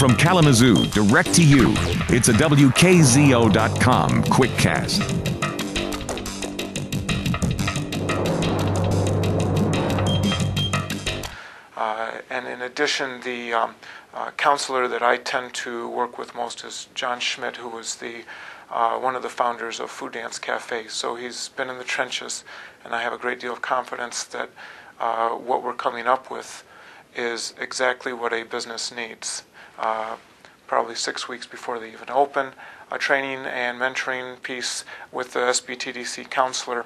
From Kalamazoo, direct to you, it's a WKZO.com quickcast. And in addition, the counselor that I tend to work with most is John Schmidt, who was the one of the founders of Food Dance Cafe. So he's been in the trenches, and I have a great deal of confidence that what we're coming up with is exactly what a business needs. Probably 6 weeks before they even open, a training and mentoring piece with the SBTDC counselor,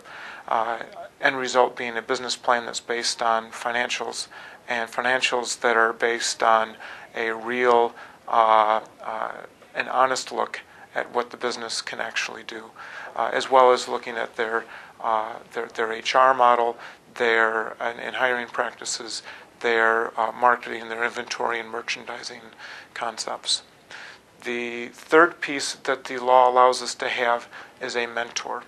end result being a business plan that's based on financials, and financials that are based on a real, an honest look at what the business can actually do, as well as looking at their HR model, their and hiring practices, their marketing, their inventory and merchandising concepts. The third piece that the law allows us to have is a mentor.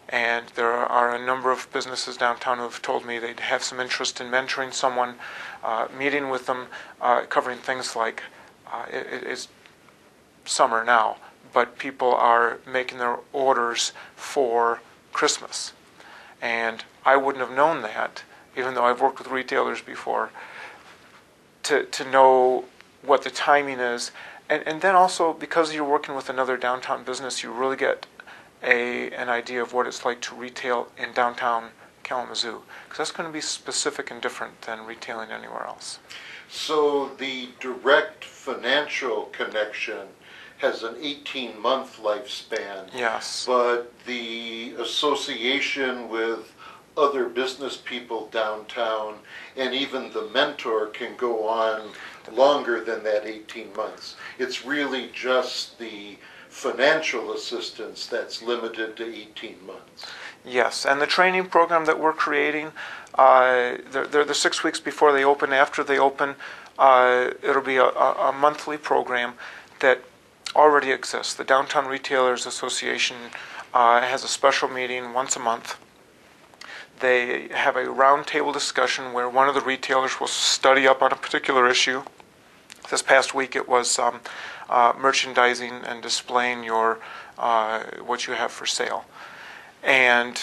And there are a number of businesses downtown who have told me they'd have some interest in mentoring someone, meeting with them, covering things like, it's summer now, but people are making their orders for Christmas. And I wouldn't have known that, even though I've worked with retailers before, to know what the timing is. And then also, because you're working with another downtown business, you really get an idea of what it's like to retail in downtown Kalamazoo, because that's going to be specific and different than retailing anywhere else. So the direct financial connection has an 18-month lifespan. Yes. But the association with other business people downtown and even the mentor can go on longer than that 18 months. It's really just the financial assistance that's limited to 18 months. Yes, and the training program that we're creating, they're the 6 weeks before they open. After they open, it'll be a monthly program that already exists. The Downtown Retailers Association has a special meeting once a month. They have a roundtable discussion where one of the retailers will study up on a particular issue. This past week it was merchandising and displaying your what you have for sale. And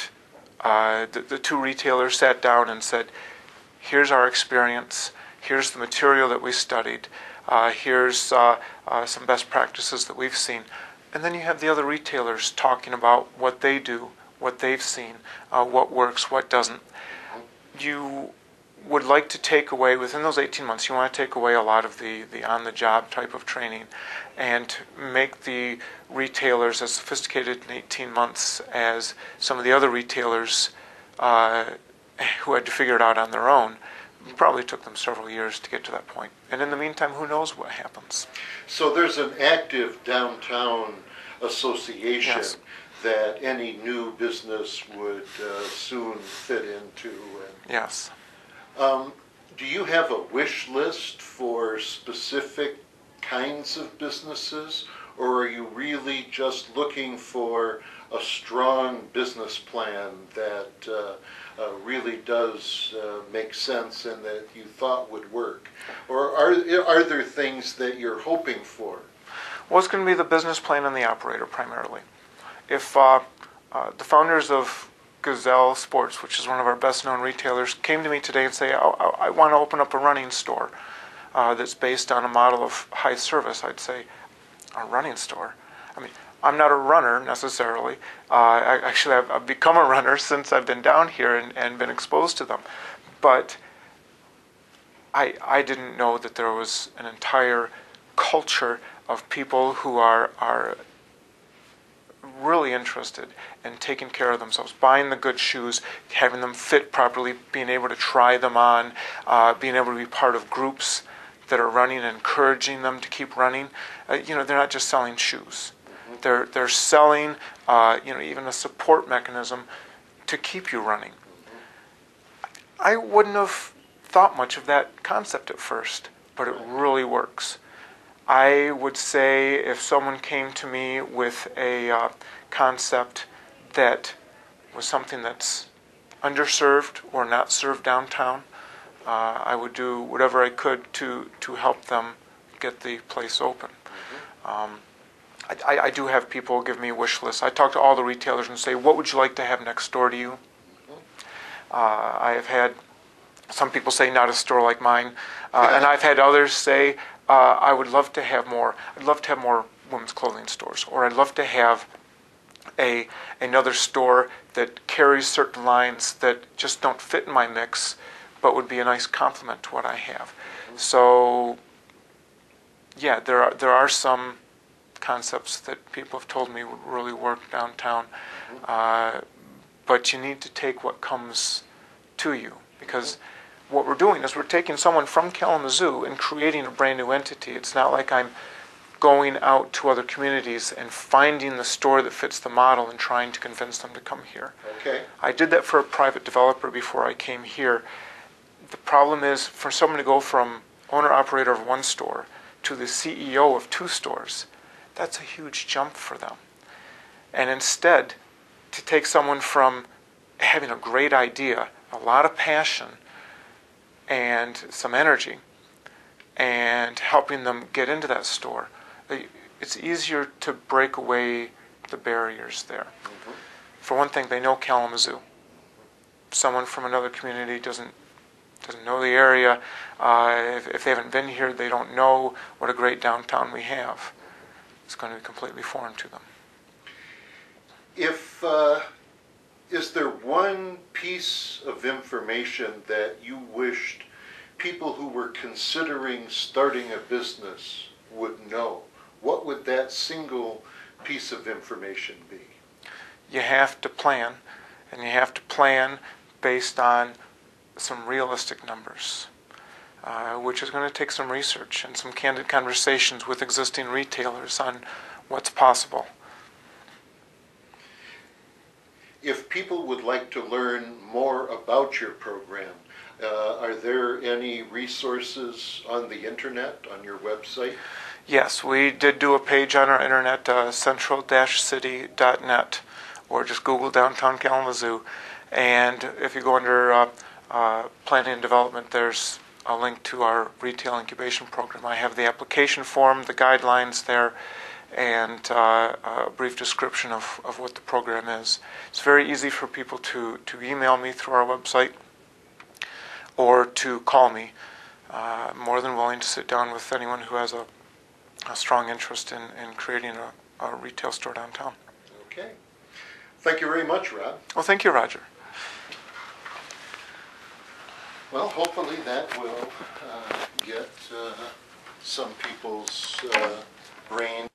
the two retailers sat down and said, here's our experience, here's the material that we studied, here's some best practices that we've seen. And then you have the other retailers talking about what they do, what they've seen, what works, what doesn't. You would like to take away, within those 18 months, you want to take away a lot of the on-the-job type of training and make the retailers as sophisticated in 18 months as some of the other retailers who had to figure it out on their own. It probably took them several years to get to that point. And in the meantime, who knows what happens. So there's an active downtown association. Yes. That any new business would soon fit into. Yes. Do you have a wish list for specific kinds of businesses, or are you really just looking for a strong business plan that really does make sense and that you thought would work? Or are there things that you're hoping for? Well, it's going to be the business plan and the operator primarily. If the founders of Gazelle Sports, which is one of our best-known retailers, came to me today and say, I want to open up a running store that's based on a model of high service, I'd say, a running store? I mean, I'm not a runner necessarily. I've become a runner since I've been down here and been exposed to them. But I didn't know that there was an entire culture of people who are really interested in taking care of themselves, buying the good shoes, having them fit properly, being able to try them on, being able to be part of groups that are running and encouraging them to keep running. They're not just selling shoes. They're selling even a support mechanism to keep you running. I wouldn't have thought much of that concept at first, but it really works. I would say if someone came to me with a concept that was something that's underserved or not served downtown, I would do whatever I could to help them get the place open. I do have people give me wish lists. I talk to all the retailers and say, what would you like to have next door to you? I have had some people say, not a store like mine. And I've had others say, I would love to have more. I'd love to have more women's clothing stores. Or I'd love to have another store that carries certain lines that just don't fit in my mix, but would be a nice complement to what I have. So, yeah, there are some concepts that people have told me would really work downtown. But you need to take what comes to you, because what we're doing is we're taking someone from Kalamazoo and creating a brand new entity. It's not like I'm going out to other communities and finding the store that fits the model and trying to convince them to come here. Okay. I did that for a private developer before I came here. The problem is for someone to go from owner-operator of one store to the CEO of 2 stores, that's a huge jump for them. And instead, to take someone from having a great idea, a lot of passion, and some energy, and helping them get into that store, it's easier to break away the barriers there. For one thing, they know Kalamazoo. Someone from another community doesn't know the area. If they haven't been here, they don't know what a great downtown we have. It's going to be completely foreign to them. Is there one piece of information that you wished people who were considering starting a business would know? What would that single piece of information be? You have to plan, and you have to plan based on some realistic numbers, which is going to take some research and some candid conversations with existing retailers on what's possible. If people would like to learn more about your program, are there any resources on the internet, on your website? Yes, we did do a page on our internet, central-city.net, or just Google Downtown Kalamazoo. And if you go under planning and development, there's a link to our retail incubation program. I have the application form, the guidelines there, and a brief description of what the program is. It's very easy for people to email me through our website or to call me. I'm more than willing to sit down with anyone who has a strong interest in creating a retail store downtown. Okay. Thank you very much, Rob. Well, thank you, Roger. Well, hopefully that will get some people's brain